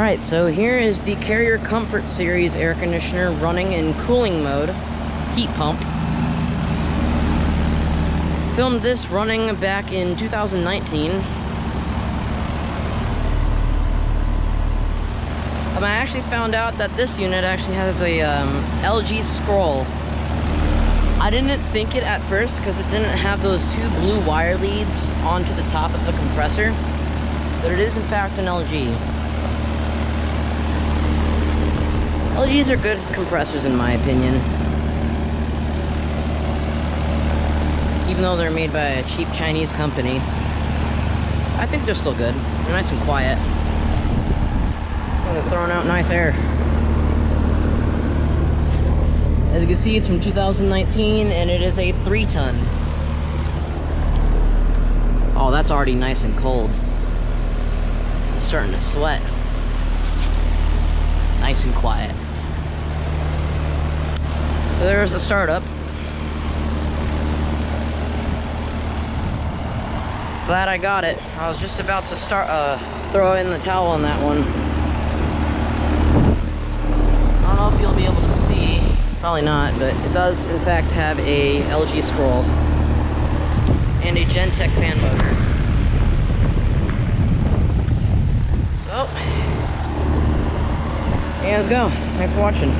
Alright, so here is the Carrier Comfort Series air conditioner running in cooling mode, heat pump. Filmed this running back in 2019. I actually found out that this unit actually has a LG scroll. I didn't think it at first because it didn't have those two blue wire leads onto the top of the compressor, but it is in fact an LG. LGs are good compressors in my opinion. Even though they're made by a cheap Chinese company, I think they're still good. They're nice and quiet. This one is throwing out nice air. As you can see, it's from 2019 and it is a 3-ton. Oh, that's already nice and cold. It's starting to sweat. Nice and quiet. So there's the startup. Glad I got it. I was just about to throw in the towel on that one. I don't know if you'll be able to see. Probably not, but it does in fact have a LG scroll and a Genteq fan motor. So, yeah, let's go. Thanks for watching.